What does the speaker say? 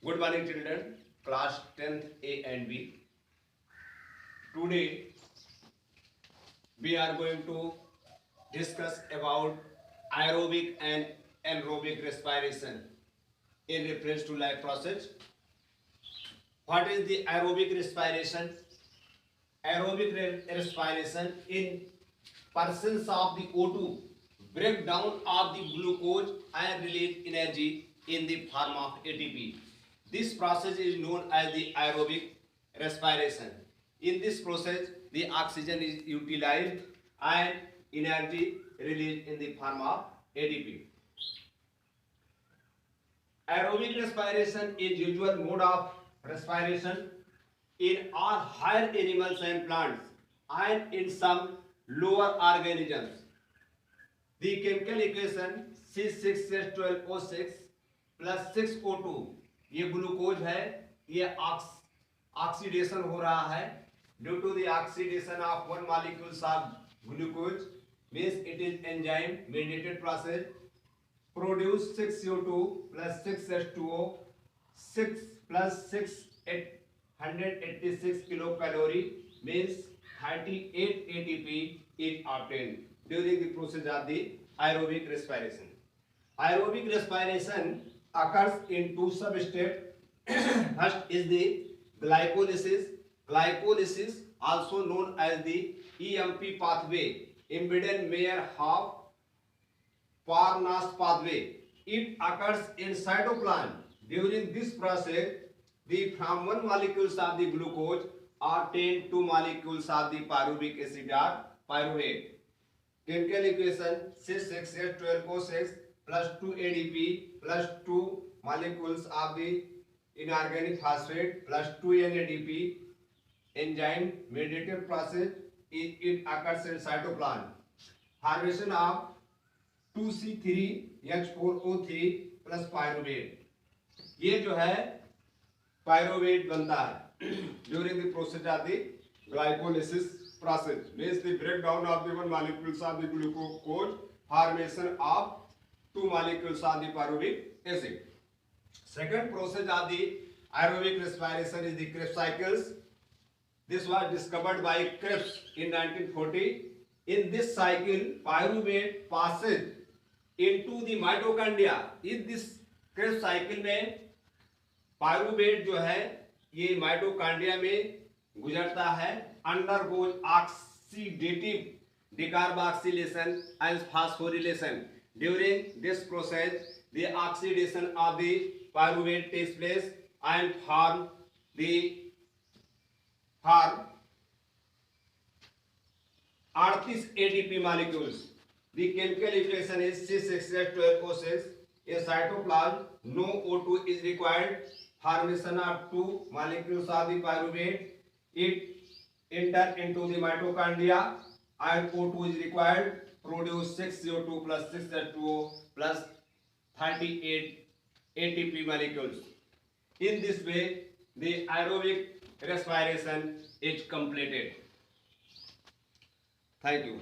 Good morning, children. Class 10th A and B. Today we are going to discuss about aerobic and anaerobic respiration in reference to life process. What is the aerobic respiration? Aerobic respiration in presence of the O2 breakdown of the glucose and release energy in the form of ATP. This process is known as the aerobic respiration. In this process, the oxygen is utilized and energy released in the form of ATP. Aerobic respiration is usual mode of respiration in all higher animals and plants and in some lower organisms. The chemical equation C6H12O6 plus 6O2 ये glucose है, ये oxidation हो रहा है due to the oxidation of one molecules of glucose means it is enzyme mediated process produce 6CO2 plus 6H2O 6 plus 6 186 kilocalorie means 38 ATP is obtained during the process of the aerobic respiration. Aerobic respiration occurs in two sub-steps. First is the glycolysis. Glycolysis, also known as the EMP pathway, embedded Mayer-Half Parnas pathway. It occurs in cytoplasm. During this process, from one molecules of the glucose obtain two molecules of the pyruvic acid or pyruvate. Chemical equation C6H12O6 plus 2 ADP plus 2 molecules of the inorganic phosphate plus 2 NADP. Enzyme mediated process. It occurs in cytoplasm. Formation of 2C3H4O3 plus pyruvate, ये जो है pyruvate बनता है during the process of the glycolysis process means the breakdown of the one molecules of the glucose formation of two molecules of the pyruvic acid. Second process of the aerobic respiration is the Krebs cycles. This was discovered by Krebs in 1940. In this cycle, pyruvate passes into the mitochondria. In this Krebs cycle में pyruvate जो है ये mitochondria में गुजरता है, undergoes oxidative decarboxylation and phosphorylation. During this process, the oxidation of the pyruvate takes place and form 38 ATP molecules. The chemical equation is C6H12O6. In cytoplasm, no O2 is required. Formation of two molecules of the pyruvate. It enter into the mitochondria and O2 is required. Produce 6CO2 plus 6H2O plus 38 ATP molecules. In this way, the aerobic respiration is completed. Thank you.